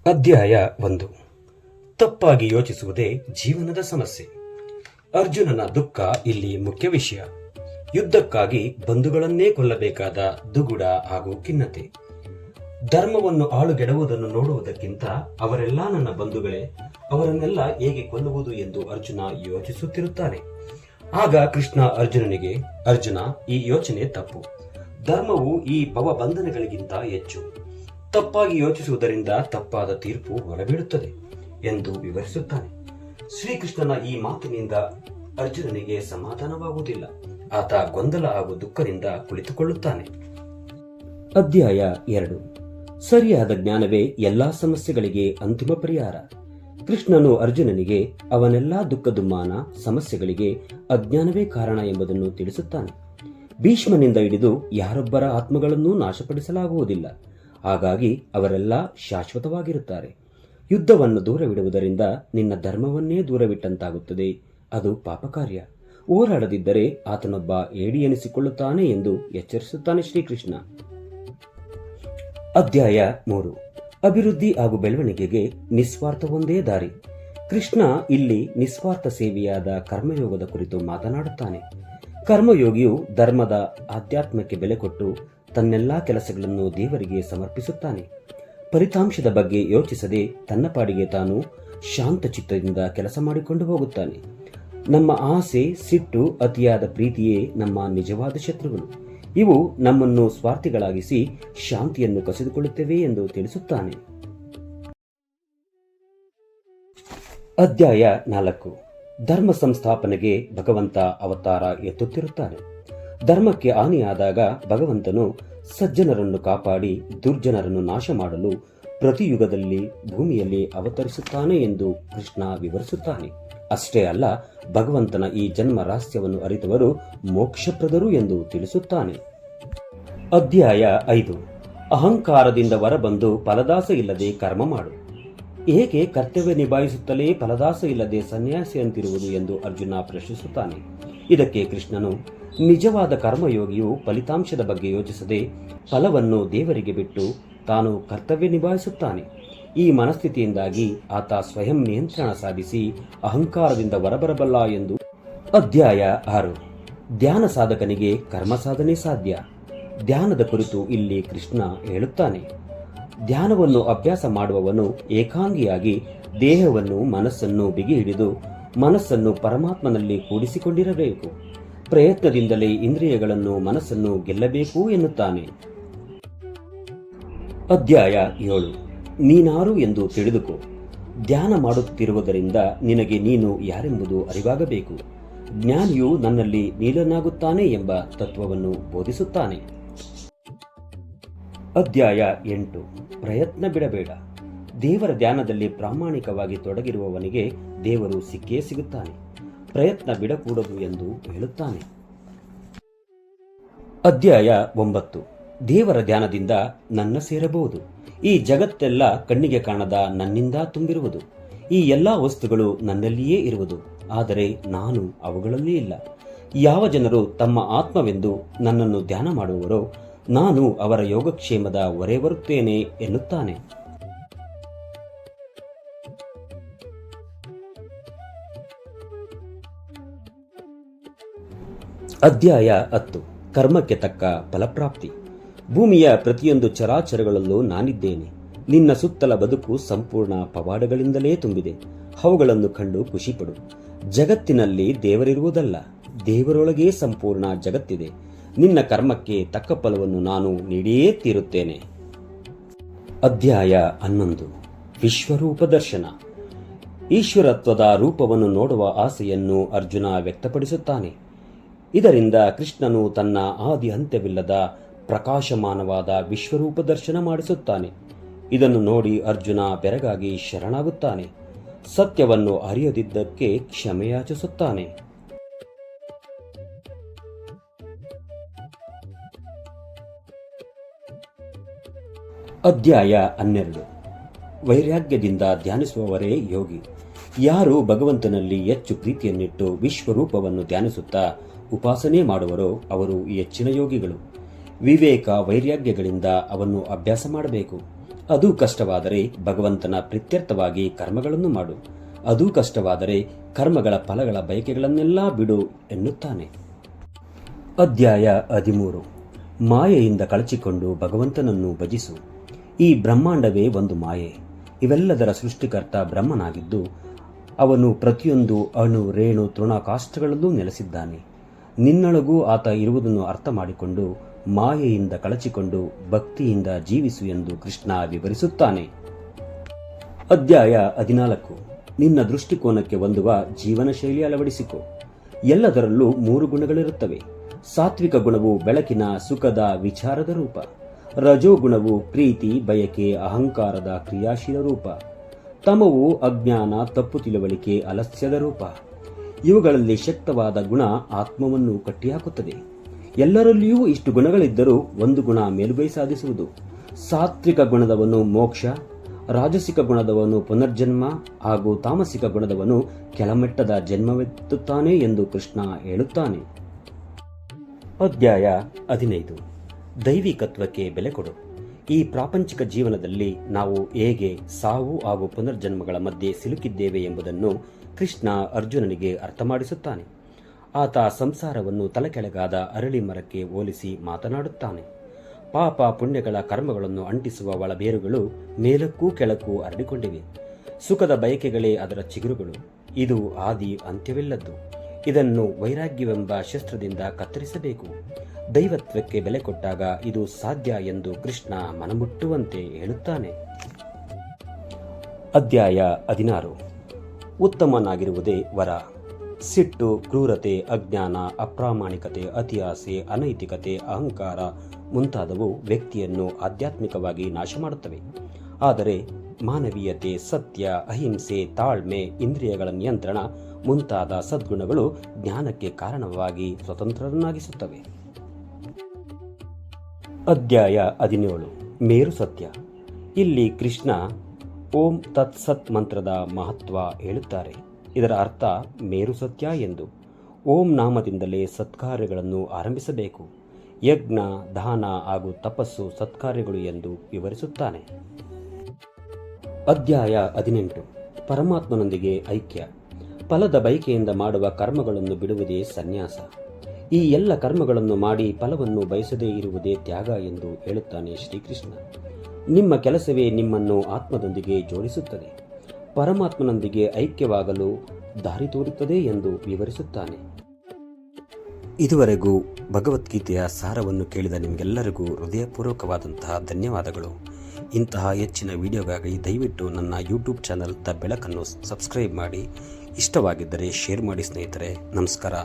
ಅಧ್ಯಾಯ 1. ತಪ್ಪಾಗಿ ಯೋಚಿಸುವುದೇ ಜೀವನದ ಸಮಸ್ಯೆ. ಅರ್ಜುನನ ದುಃಖ ಇಲ್ಲಿ ಮುಖ್ಯ ವಿಷಯ. ಯುದ್ಧಕ್ಕಾಗಿ ಬಂಧುಗಳನ್ನೇ ಕೊಲ್ಲಬೇಕಾದ ದುಗುಡ ಹಾಗೂ ಖಿನ್ನತೆ. ಧರ್ಮವನ್ನು ಆಳುಗೆಡುವುದನ್ನು ನೋಡುವುದಕ್ಕಿಂತ ಅವರೆಲ್ಲ ನನ್ನ ಬಂಧುಗಳೇ, ಅವರನ್ನೆಲ್ಲ ಹೇಗೆ ಕೊಲ್ಲುವುದು ಎಂದು ಅರ್ಜುನ ಯೋಚಿಸುತ್ತಿರುತ್ತಾನೆ. ಆಗ ಕೃಷ್ಣ ಅರ್ಜುನನಿಗೆ, ಅರ್ಜುನ, ಈ ಯೋಚನೆ ತಪ್ಪು. ಧರ್ಮವು ಈ ಭವಬಂಧನಗಳಿಗಿಂತ ಹೆಚ್ಚು. ತಪ್ಪಾಗಿ ಯೋಚಿಸುವುದರಿಂದ ತಪ್ಪಾದ ತೀರ್ಪು ಹೊರಬೀಳುತ್ತದೆ ಎಂದು ವಿವರಿಸುತ್ತಾನೆ. ಶ್ರೀಕೃಷ್ಣನ ಈ ಮಾತಿನಿಂದ ಅರ್ಜುನನಿಗೆ ಸಮಾಧಾನವಾಗುವುದಿಲ್ಲ. ಆತ ಗೊಂದಲ ಹಾಗೂ ದುಃಖದಿಂದ ಕುಳಿತುಕೊಳ್ಳುತ್ತಾನೆ. ಅಧ್ಯಾಯ 2. ಸರಿಯಾದ ಜ್ಞಾನವೇ ಎಲ್ಲಾ ಸಮಸ್ಯೆಗಳಿಗೆ ಅಂತಿಮ ಪರಿಹಾರ. ಕೃಷ್ಣನು ಅರ್ಜುನನಿಗೆ ಅವನೆಲ್ಲಾ ದುಃಖದುಮ್ಮಾನ ಸಮಸ್ಯೆಗಳಿಗೆ ಅಜ್ಞಾನವೇ ಕಾರಣ ಎಂಬುದನ್ನು ತಿಳಿಸುತ್ತಾನೆ. ಭೀಷ್ಮನಿಂದ ಹಿಡಿದು ಯಾರೊಬ್ಬರ ಆತ್ಮಗಳನ್ನೂ ನಾಶಪಡಿಸಲಾಗುವುದಿಲ್ಲ. ಹಾಗಾಗಿ ಅವರೆಲ್ಲ ಶಾಶ್ವತವಾಗಿರುತ್ತಾರೆ. ಯುದ್ಧವನ್ನು ದೂರವಿಡುವುದರಿಂದ ನಿನ್ನ ಧರ್ಮವನ್ನೇ ದೂರವಿಟ್ಟಂತಾಗುತ್ತದೆ. ಅದು ಪಾಪಕಾರ್ಯ. ಹೋರಾಡದಿದ್ದರೆ ಆತನೊಬ್ಬ ಏಡಿ ಎನಿಸಿಕೊಳ್ಳುತ್ತಾನೆ ಎಂದು ಎಚ್ಚರಿಸುತ್ತಾನೆ ಶ್ರೀಕೃಷ್ಣ. ಅಧ್ಯಾಯ 3. ಅಭಿವೃದ್ಧಿ ಹಾಗೂ ಬೆಳವಣಿಗೆಗೆ ನಿಸ್ವಾರ್ಥವೊಂದೇ ದಾರಿ. ಕೃಷ್ಣ ಇಲ್ಲಿ ನಿಸ್ವಾರ್ಥ ಸೇವೆಯಾದ ಕರ್ಮಯೋಗದ ಕುರಿತು ಮಾತನಾಡುತ್ತಾನೆ. ಕರ್ಮಯೋಗಿಯು ಧರ್ಮದ ಆಧ್ಯಾತ್ಮಕ್ಕೆ ಬೆಲೆ ಕೊಟ್ಟು ತನ್ನೆಲ್ಲಾ ಕೆಲಸಗಳನ್ನು ದೇವರಿಗೆ ಸಮರ್ಪಿಸುತ್ತಾನೆ. ಫಲಿತಾಂಶದ ಬಗ್ಗೆ ಯೋಚಿಸದೆ ತನ್ನ ಪಾಡಿಗೆ ತಾನು ಶಾಂತ ಚಿತ್ತದಿಂದ ಕೆಲಸ ಮಾಡಿಕೊಂಡು ಹೋಗುತ್ತಾನೆ. ನಮ್ಮ ಆಸೆ, ಸಿಟ್ಟು, ಅತಿಯಾದ ಪ್ರೀತಿಯೇ ನಮ್ಮ ನಿಜವಾದ ಶತ್ರುಗಳು. ಇವು ನಮ್ಮನ್ನು ಸ್ವಾರ್ಥಿಗಳಾಗಿಸಿ ಶಾಂತಿಯನ್ನು ಕಸಿದುಕೊಳ್ಳುತ್ತವೆ ಎಂದು ತಿಳಿಸುತ್ತಾನೆ. ಅಧ್ಯಾಯ 4. ಧರ್ಮ ಸಂಸ್ಥಾಪನೆಗೆ ಭಗವಂತ ಅವತಾರ ಎತ್ತುತ್ತಿರುತ್ತಾನೆ. ಧರ್ಮಕ್ಕೆ ಹಾನಿಯಾದಾಗ ಭಗವಂತನು ಸಜ್ಜನರನ್ನು ಕಾಪಾಡಿ ದುರ್ಜನರನ್ನು ನಾಶ ಮಾಡಲು ಪ್ರತಿಯುಗದಲ್ಲಿ ಭೂಮಿಯಲ್ಲಿ ಅವತರಿಸುತ್ತಾನೆ ಎಂದು ಕೃಷ್ಣ ವಿವರಿಸುತ್ತಾನೆ. ಅಷ್ಟೇ ಅಲ್ಲ, ಭಗವಂತನ ಈ ಜನ್ಮ ರಹಸ್ಯವನ್ನು ಅರಿತವರು ಮೋಕ್ಷಪ್ರದರು ಎಂದು ತಿಳಿಸುತ್ತಾನೆ. ಅಧ್ಯಾಯ 5. ಅಹಂಕಾರದಿಂದ ಹೊರಬಂದು ಫಲದಾಸ ಇಲ್ಲದೆ ಕರ್ಮ ಮಾಡು. ಏಕೆ ಕರ್ತವ್ಯ ನಿಭಾಯಿಸುತ್ತಲೇ ಫಲದಾಸ ಇಲ್ಲದೆ ಸನ್ಯಾಸಿಯಂತಿರುವುದು ಎಂದು ಅರ್ಜುನ ಪ್ರಶ್ನಿಸುತ್ತಾನೆ. ಇದಕ್ಕೆ ಕೃಷ್ಣನು, ನಿಜವಾದ ಕರ್ಮಯೋಗಿಯು ಫಲಿತಾಂಶದ ಬಗ್ಗೆ ಯೋಚಿಸದೆ ಫಲವನ್ನು ದೇವರಿಗೆ ಬಿಟ್ಟು ತಾನು ಕರ್ತವ್ಯ ನಿಭಾಯಿಸುತ್ತಾನೆ. ಈ ಮನಸ್ಥಿತಿಯಿಂದಾಗಿ ಆತ ಸ್ವಯಂ ನಿಯಂತ್ರಣ ಸಾಧಿಸಿ ಅಹಂಕಾರದಿಂದ ಹೊರಬರಬಲ್ಲ ಎಂದು. ಅಧ್ಯಾಯ 6. ಧ್ಯಾನ ಸಾಧಕನಿಗೆ ಕರ್ಮ ಸಾಧನೆ ಸಾಧ್ಯ. ಧ್ಯಾನದ ಕುರಿತು ಇಲ್ಲಿ ಕೃಷ್ಣ ಹೇಳುತ್ತಾನೆ. ಧ್ಯಾನವನ್ನು ಅಭ್ಯಾಸ ಮಾಡುವವನು ಏಕಾಂಗಿಯಾಗಿ ದೇಹವನ್ನು ಮನಸ್ಸನ್ನು ಬಿಗಿ ಹಿಡಿದು ಮನಸ್ಸನ್ನು ಪರಮಾತ್ಮನಲ್ಲಿ ಕೂಡಿಸಿಕೊಂಡಿರಬೇಕು. ಪ್ರಯತ್ನದಿಂದಲೇ ಇಂದ್ರಿಯಗಳನ್ನು ಮನಸ್ಸನ್ನು ಗೆಲ್ಲಬೇಕು ಎನ್ನುತ್ತಾನೆ. ಅಧ್ಯಾಯ 7. ನೀನಾರು ಎಂದು ತಿಳಿದುಕೋ. ಧ್ಯಾನ ಮಾಡುತ್ತಿರುವುದರಿಂದ ನಿನಗೆ ನೀನು ಯಾರೆಂಬುದು ಅರಿವಾಗಬೇಕು. ಜ್ಞಾನಿಯು ನನ್ನಲ್ಲಿ ನೀಲನಾಗುತ್ತಾನೆ ಎಂಬ ತತ್ವವನ್ನು ಬೋಧಿಸುತ್ತಾನೆ. ಅಧ್ಯಾಯ 8. ಪ್ರಯತ್ನ ಬಿಡಬೇಡ. ದೇವರ ಧ್ಯಾನದಲ್ಲಿ ಪ್ರಾಮಾಣಿಕವಾಗಿ ತೊಡಗಿರುವವನಿಗೆ ದೇವರು ಸಿಕ್ಕೇ ಸಿಗುತ್ತಾನೆ. ಪ್ರಯತ್ನ ಬಿಡಕೂಡದು ಎಂದು ಹೇಳುತ್ತಾನೆ. ಅಧ್ಯಾಯ 9. ದೇವರ ಧ್ಯಾನದಿಂದ ನನ್ನ ಸೇರಬಹುದು. ಈ ಜಗತ್ತೆಲ್ಲ ಕಣ್ಣಿಗೆ ಕಾಣದ ನನ್ನಿಂದ ತುಂಬಿರುವುದು. ಈ ಎಲ್ಲಾ ವಸ್ತುಗಳು ನನ್ನಲ್ಲಿಯೇ ಇರುವುದು, ಆದರೆ ನಾನು ಅವುಗಳಲ್ಲಿ ಇಲ್ಲ. ಯಾವ ಜನರು ತಮ್ಮ ಆತ್ಮವೆಂದು ನನ್ನನ್ನು ಧ್ಯಾನ ಮಾಡುವವರೋ ನಾನು ಅವರ ಯೋಗಕ್ಷೇಮದ ಹೊರೆ ಬರುತ್ತೇನೆ ಎನ್ನುತ್ತಾನೆ. ಅಧ್ಯಾಯ 10. ಕರ್ಮಕ್ಕೆ ತಕ್ಕ ಫಲಪ್ರಾಪ್ತಿ. ಭೂಮಿಯ ಪ್ರತಿಯೊಂದು ಚರಾಚರಗಳಲ್ಲೂ ನಾನಿದ್ದೇನೆ. ನಿನ್ನ ಸುತ್ತಲ ಬದುಕು ಸಂಪೂರ್ಣ ಪವಾಡಗಳಿಂದಲೇ ತುಂಬಿದೆ. ಅವುಗಳನ್ನು ಕಂಡು ಖುಷಿಪಡು. ಜಗತ್ತಿನಲ್ಲಿ ದೇವರಿರುವುದಲ್ಲ, ದೇವರೊಳಗೇ ಸಂಪೂರ್ಣ ಜಗತ್ತಿದೆ. ನಿನ್ನ ಕರ್ಮಕ್ಕೆ ತಕ್ಕ ಫಲವನ್ನು ನಾನು ನೀಡಿಯೇ ತೀರುತ್ತೇನೆ. ಅಧ್ಯಾಯ 11. ವಿಶ್ವರೂಪ ದರ್ಶನ. ಈಶ್ವರತ್ವದ ರೂಪವನ್ನು ನೋಡುವ ಆಸೆಯನ್ನು ಅರ್ಜುನ ವ್ಯಕ್ತಪಡಿಸುತ್ತಾನೆ. ಇದರಿಂದ ಕೃಷ್ಣನು ತನ್ನ ಆದಿ ಅಂತ್ಯವಿಲ್ಲದ ಪ್ರಕಾಶಮಾನವಾದ ವಿಶ್ವರೂಪ ದರ್ಶನ ಮಾಡಿಸುತ್ತಾನೆ. ಇದನ್ನು ನೋಡಿ ಅರ್ಜುನ ಬೆರಗಾಗಿ ಶರಣಾಗುತ್ತಾನೆ. ಸತ್ಯವನ್ನು ಅರಿಯದಿದ್ದಕ್ಕೆ ಕ್ಷಮೆಯಾಚಿಸುತ್ತಾನೆ. ಅಧ್ಯಾಯ 12. ವೈರಾಗ್ಯದಿಂದ ಧ್ಯಾನಿಸುವವರೇ ಯೋಗಿ. ಯಾರು ಭಗವಂತನಲ್ಲಿ ಹೆಚ್ಚು ಪ್ರೀತಿಯನ್ನಿಟ್ಟು ವಿಶ್ವರೂಪವನ್ನು ಧ್ಯಾನಿಸುತ್ತಾ ಉಪಾಸನೆ ಮಾಡುವರೋ ಅವರು ಹೆಚ್ಚಿನ ಯೋಗಿಗಳು. ವಿವೇಕ ವೈರಾಗ್ಯಗಳಿಂದ ಅವನ್ನು ಅಭ್ಯಾಸ ಮಾಡಬೇಕು. ಅದೂ ಕಷ್ಟವಾದರೆ ಭಗವಂತನ ಪ್ರೀತ್ಯರ್ಥವಾಗಿ ಕರ್ಮಗಳನ್ನು ಮಾಡು. ಅದೂ ಕಷ್ಟವಾದರೆ ಕರ್ಮಗಳ ಫಲಗಳ ಬಯಕೆಗಳನ್ನೆಲ್ಲ ಬಿಡು ಎನ್ನುತ್ತಾನೆ. ಅಧ್ಯಾಯ 13. ಮಾಯೆಯಿಂದ ಕಳಚಿಕೊಂಡು ಭಗವಂತನನ್ನು ಭಜಿಸು. ಈ ಬ್ರಹ್ಮಾಂಡವೇ ಒಂದು ಮಾಯೆ. ಇವೆಲ್ಲದರ ಸೃಷ್ಟಿಕರ್ತ ಬ್ರಹ್ಮನಾಗಿದ್ದು ಅವನು ಪ್ರತಿಯೊಂದು ಅಣು ರೇಣು ತೃಣಕಾಷ್ಠಗಳಲ್ಲೂ ನೆಲೆಸಿದ್ದಾನೆ. ನಿನ್ನೊಳಗೂ ಆತ ಇರುವುದನ್ನು ಅರ್ಥ ಮಾಡಿಕೊಂಡು ಮಾಯೆಯಿಂದ ಕಳಚಿಕೊಂಡು ಭಕ್ತಿಯಿಂದ ಜೀವಿಸು ಎಂದು ಕೃಷ್ಣ ವಿವರಿಸುತ್ತಾನೆ. ಅಧ್ಯಾಯ 14. ನಿನ್ನ ದೃಷ್ಟಿಕೋನಕ್ಕೆ ಹೊಂದುವ ಜೀವನ ಶೈಲಿ ಅಳವಡಿಸಿಕೊ. ಎಲ್ಲದರಲ್ಲೂ 3 ಗುಣಗಳಿರುತ್ತವೆ. ಸಾತ್ವಿಕ ಗುಣವು ಬೆಳಕಿನ ಸುಖದ ವಿಚಾರದ ರೂಪ. ರಜೋಗುಣವು ಪ್ರೀತಿ ಬಯಕೆ ಅಹಂಕಾರದ ಕ್ರಿಯಾಶೀಲ ರೂಪ. ತಮವು ಅಜ್ಞಾನ ತಪ್ಪು ತಿಳುವಳಿಕೆ ಆಲಸ್ಯದ ರೂಪ. ಇವುಗಳಲ್ಲಿ ಶಕ್ತವಾದ ಗುಣ ಆತ್ಮವನ್ನು ಕಟ್ಟಿಹಾಕುತ್ತದೆ. ಎಲ್ಲರಲ್ಲಿಯೂ ಇಷ್ಟು ಗುಣಗಳಿದ್ದರೂ ಒಂದು ಗುಣ ಮೇಲುಗೈ ಸಾಧಿಸುವುದು. ಸಾತ್ವಿಕ ಗುಣದವನು ಮೋಕ್ಷ, ರಾಜಸಿಕ ಗುಣದವನು ಪುನರ್ಜನ್ಮ ಹಾಗೂ ತಾಮಸಿಕ ಗುಣದವನು ಕೆಳಮಟ್ಟದ ಜನ್ಮವೆತ್ತುತ್ತಾನೆ ಎಂದು ಕೃಷ್ಣ ಹೇಳುತ್ತಾನೆ. ಅಧ್ಯಾಯ 15. ದೈವಿಕತ್ವಕ್ಕೆ ಬೆಲೆ ಕೊಡು. ಈ ಪ್ರಾಪಂಚಿಕ ಜೀವನದಲ್ಲಿ ನಾವು ಹೇಗೆ ಸಾವು ಹಾಗೂ ಪುನರ್ಜನ್ಮಗಳ ಮಧ್ಯೆ ಸಿಲುಕಿದ್ದೇವೆ ಎಂಬುದನ್ನು ಕೃಷ್ಣ ಅರ್ಜುನನಿಗೆ ಅರ್ಥ ಮಾಡಿಸುತ್ತಾನೆ. ಆತ ಸಂಸಾರವನ್ನು ತಲೆಕೆಳಗಾದ ಅರಳಿ ಮರಕ್ಕೆ ಹೋಲಿಸಿ ಮಾತನಾಡುತ್ತಾನೆ. ಪಾಪ ಪುಣ್ಯಗಳ ಕರ್ಮಗಳನ್ನು ಅಂಟಿಸುವ ಒಳಬೇರುಗಳು ಮೇಲಕ್ಕೂ ಕೆಳಕ್ಕೂ ಹರಡಿಕೊಂಡಿವೆ. ಸುಖದ ಬಯಕೆಗಳೇ ಅದರ ಚಿಗುರುಗಳು. ಇದು ಆದಿ ಅಂತ್ಯವಿಲ್ಲದ್ದು. ಇದನ್ನು ವೈರಾಗ್ಯವೆಂಬ ಶಸ್ತ್ರದಿಂದ ಕತ್ತರಿಸಬೇಕು. ದೈವತ್ವಕ್ಕೆ ಬೆಲೆ ಕೊಟ್ಟಾಗ ಇದು ಸಾಧ್ಯ ಎಂದು ಕೃಷ್ಣ ಮನಮುಟ್ಟುವಂತೆ ಹೇಳುತ್ತಾನೆ. ಅಧ್ಯಾಯ 16. ಉತ್ತಮನಾಗಿರುವುದೇ ವರ. ಸಿಟ್ಟು, ಕ್ರೂರತೆ, ಅಜ್ಞಾನ, ಅಪ್ರಾಮಾಣಿಕತೆ, ಅತಿಯಾಸೆ, ಅನೈತಿಕತೆ, ಅಹಂಕಾರ ಮುಂತಾದವು ವ್ಯಕ್ತಿಯನ್ನು ಆಧ್ಯಾತ್ಮಿಕವಾಗಿ ನಾಶ ಮಾಡುತ್ತವೆ. ಆದರೆ ಮಾನವೀಯತೆ, ಸತ್ಯ, ಅಹಿಂಸೆ, ತಾಳ್ಮೆ, ಇಂದ್ರಿಯಗಳ ನಿಯಂತ್ರಣ ಮುಂತಾದ ಸದ್ಗುಣಗಳು ಜ್ಞಾನಕ್ಕೆ ಕಾರಣವಾಗಿ ಸ್ವತಂತ್ರರನ್ನಾಗಿಸುತ್ತವೆ. ಅಧ್ಯಾಯ 17. ಮೇರು ಸತ್ಯ. ಇಲ್ಲಿ ಕೃಷ್ಣ ಓಂ ತತ್ಸತ್ ಮಂತ್ರದ ಮಹತ್ವ ಹೇಳುತ್ತಾರೆ. ಇದರ ಅರ್ಥ ಮೇರು ಸತ್ಯ ಎಂದು. ಓಂ ನಾಮದಿಂದಲೇ ಸತ್ಕಾರ್ಯಗಳನ್ನು ಆರಂಭಿಸಬೇಕು. ಯಜ್ಞ, ದಾನ ಹಾಗೂ ತಪಸ್ಸು ಸತ್ಕಾರ್ಯಗಳು ಎಂದು ವಿವರಿಸುತ್ತಾನೆ. ಅಧ್ಯಾಯ 18. ಪರಮಾತ್ಮನೊಂದಿಗೆ ಐಕ್ಯ. ಫಲದ ಬಯಕೆಯಿಂದ ಮಾಡುವ ಕರ್ಮಗಳನ್ನು ಬಿಡುವುದೇ ಸನ್ಯಾಸ. ಈ ಎಲ್ಲ ಕರ್ಮಗಳನ್ನು ಮಾಡಿ ಫಲವನ್ನು ಬಯಸದೇ ಇರುವುದೇ ತ್ಯಾಗ ಎಂದು ಹೇಳುತ್ತಾನೆ ಶ್ರೀಕೃಷ್ಣ. ನಿಮ್ಮ ಕೆಲಸವೇ ನಿಮ್ಮನ್ನು ಆತ್ಮದೊಂದಿಗೆ ಜೋಡಿಸುತ್ತದೆ. ಪರಮಾತ್ಮನೊಂದಿಗೆ ಐಕ್ಯವಾಗಲು ದಾರಿ ತೋರುತ್ತದೆ ಎಂದು ವಿವರಿಸುತ್ತಾನೆ. ಇದುವರೆಗೂ ಭಗವದ್ಗೀತೆಯ ಸಾರವನ್ನು ಕೇಳಿದ ನಿಮಗೆಲ್ಲರಿಗೂ ಹೃದಯಪೂರ್ವಕವಾದಂತಹ ಧನ್ಯವಾದಗಳು. ಇಂತಹ ಹೆಚ್ಚಿನ ವಿಡಿಯೋಗಾಗಿ ದಯವಿಟ್ಟು ನನ್ನ ಯೂಟ್ಯೂಬ್ ಚಾನಲ್ ದ ಬೆಳಕನ್ನು ಸಬ್ಸ್ಕ್ರೈಬ್ ಮಾಡಿ. ಇಷ್ಟವಾಗಿದ್ದರೆ ಶೇರ್ ಮಾಡಿ ಸ್ನೇಹಿತರೆ. ನಮಸ್ಕಾರ.